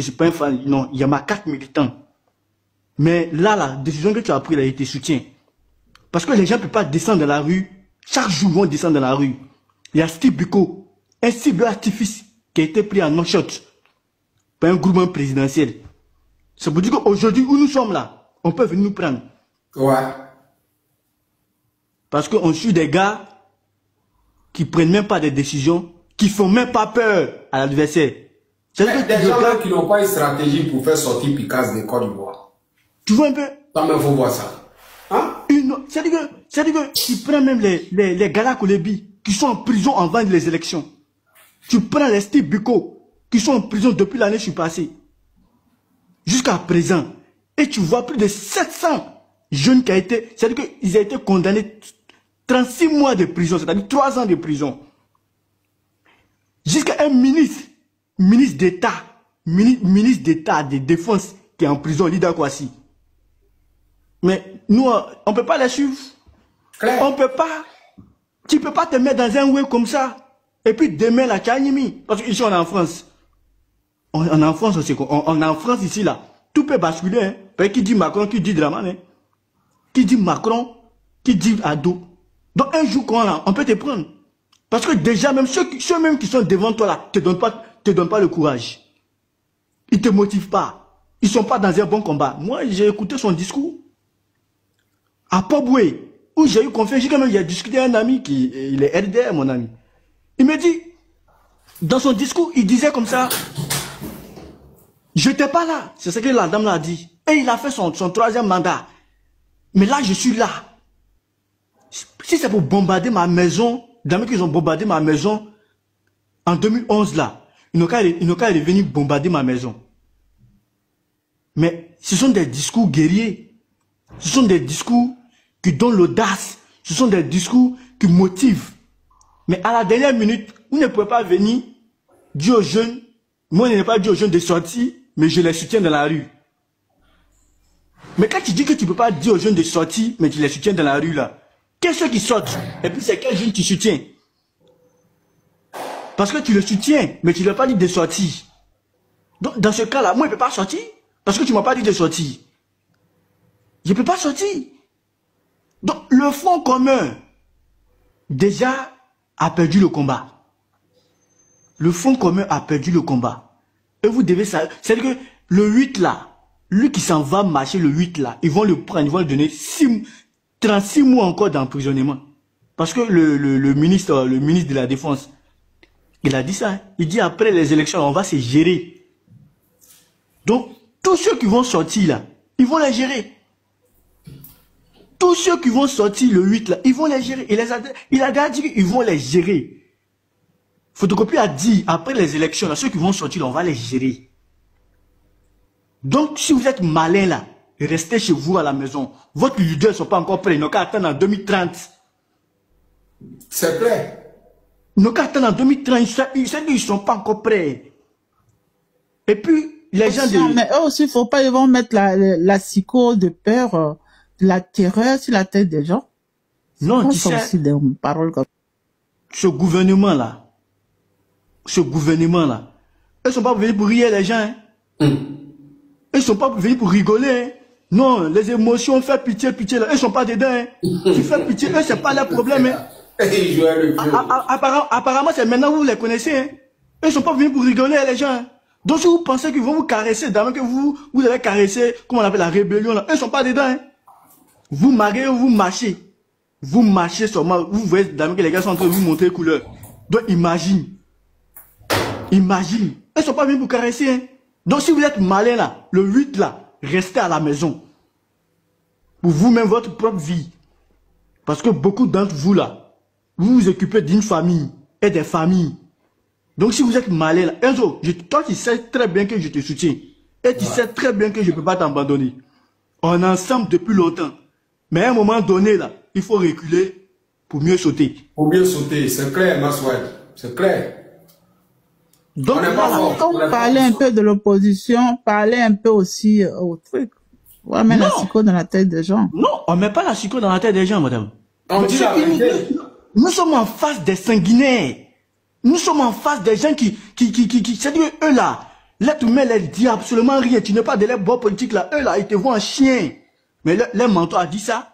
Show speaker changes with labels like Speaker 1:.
Speaker 1: je suis pas un fan. Non, il y a ma carte militant. Mais là, la décision que tu as prise, elle a été soutien. Parce que les gens ne peuvent pas descendre dans la rue. Chaque jour, ils vont descendre dans la rue. Il y a Steve Biko, un cible artifice qui a été pris en non-shot par un gouvernement présidentiel. Ça veut dire qu'aujourd'hui, où nous sommes là, on peut venir nous prendre.
Speaker 2: Ouais.
Speaker 1: Parce qu'on suit des gars qui ne prennent même pas des décisions, qui ne font même pas peur à l'adversaire.
Speaker 2: Des gens qui n'ont pas une stratégie pour faire sortir Picasso de Côte d'Ivoire.
Speaker 1: Tu vois un peu?
Speaker 2: Ça me faut voir ça. Hein?
Speaker 1: C'est-à-dire que tu prends même les Gala Kolebi qui sont en prison avant les élections. Tu prends les Steve Biko qui sont en prison depuis l'année je suis passé. Jusqu'à présent. Et tu vois plus de 700 jeunes qui ont été... C'est-à-dire qu'ils ont été condamnés 36 mois de prison, c'est-à-dire 3 ans de prison. Jusqu'à un ministre d'État, ministre d'État de défense qui est en prison, Lida Kwasi. Mais nous, on ne peut pas les suivre. Claire. On peut pas. Tu ne peux pas te mettre dans un web comme ça. Et puis demain, là, tu as Nimi. Parce qu'ici, on est en France. On est en France aussi. On est en France ici, là. Tout peut basculer. Hein. Parce qui dit Macron, qui dit Draman. Hein. Qui dit Macron, qui dit Ado. Donc un jour, on peut te prendre. Parce que déjà, même ceux même qui sont devant toi, là, te donnent pas le courage. Ils ne te motivent pas. Ils ne sont pas dans un bon combat. Moi, j'ai écouté son discours. À Poboué, où j'ai eu confiance, j'ai discuté avec un ami il est RDR, mon ami. Il me dit, dans son discours, il disait comme ça, je n'étais pas là. C'est ce que la dame l'a dit. Et il a fait son 3e mandat. Mais là, je suis là. Si c'est pour bombarder ma maison, d'ailleurs qu'ils ont bombardé ma maison en 2011 là, ils n'ont qu'à venir bombarder ma maison. Mais ce sont des discours guerriers. Ce sont des discours qui donnent l'audace. Ce sont des discours qui motivent. Mais à la dernière minute, vous ne pouvez pas venir dire aux jeunes, moi je n'ai pas dit aux jeunes de sortir, mais je les soutiens dans la rue. Mais quand tu dis que tu ne peux pas dire aux jeunes de sortir, mais tu les soutiens dans la rue là, quels sont ceux qui sortent? Et puis c'est quel jeune tu soutiens? Parce que tu le soutiens, mais tu ne lui as pas dit de sortir. Donc dans ce cas là, moi je ne peux pas sortir, parce que tu ne m'as pas dit de sortir. Je ne peux pas sortir. Donc, le Front commun, déjà, a perdu le combat. Le Front commun a perdu le combat. Et vous devez savoir, c'est-à-dire que le 8 là, lui qui s'en va marcher le 8 là, ils vont le prendre, ils vont lui donner 36 mois encore d'emprisonnement. Parce que le ministre de la Défense, il a dit ça. Hein. Il dit après les élections, on va se gérer. Donc, tous ceux qui vont sortir là, ils vont les gérer. Tous ceux qui vont sortir le 8 là, ils vont les gérer. Il a déjà dit qu'ils vont les gérer. Photocopie a dit, après les élections, là, ceux qui vont sortir, là, on va les gérer. Donc, si vous êtes malin là, restez chez vous à la maison. Votre leader ne sont pas encore prêts. Ils n'ont qu'à attendre en 2030.
Speaker 2: C'est clair.
Speaker 1: Ils n'ont qu'à attendre en 2030. Ils ne sont pas encore prêts. Et puis, les gens de...
Speaker 3: Mais eux aussi, il ne faut pas, ils vont mettre la psycho de peur... la terreur sur la tête des gens.
Speaker 1: Non, tu sais,
Speaker 3: des paroles comme...
Speaker 1: ce gouvernement-là, ils ne sont pas venus pour rire les gens. Hein. Ils ne sont pas venus pour rigoler. Hein. Non, les émotions, faire pitié, là, ils ne sont pas dedans. Hein. Tu fais pitié, eux, ce n'est pas leur problème. Hein. Apparemment, c'est maintenant que vous les connaissez. Hein. Ils ne sont pas venus pour rigoler les gens. Hein. Donc, si vous pensez qu'ils vont vous caresser, d'abord que vous avez caressé, comment on appelle la rébellion, là, eux ne sont pas dedans. Hein. Vous mariez ou vous marchez. Vous marchez seulement. Vous voyez d'abord que les gars sont en train de vous montrer couleur. Donc, imagine. Imagine. Ils ne sont pas venus pour caresser. Hein. Donc, si vous êtes malin là, le 8 là, restez à la maison. Pour vous-même, votre propre vie. Parce que beaucoup d'entre vous là, vous vous occupez d'une famille et des familles. Donc, si vous êtes malin là, Enzo, toi tu sais très bien que je te soutiens. Et tu sais très bien que je ne peux pas t'abandonner. On est ensemble depuis longtemps. Mais à un moment donné là, il faut reculer pour mieux sauter.
Speaker 2: Pour mieux sauter, c'est clair, Maswad. C'est clair.
Speaker 3: Donc, quand vous parlez un peu de l'opposition, parlez un peu aussi au truc. On met la psycho dans la tête des gens.
Speaker 1: Non, on ne met pas la psycho dans la tête des gens, madame.
Speaker 2: On dit la vérité.
Speaker 1: Nous sommes en face des sanguinaires. Nous sommes en face des gens qui c'est-à-dire eux là, L'être humain leur dit absolument rien. Tu n'es pas de leur bord politique là. Eux là, ils te voient en chien. Mais leur mentor a dit ça.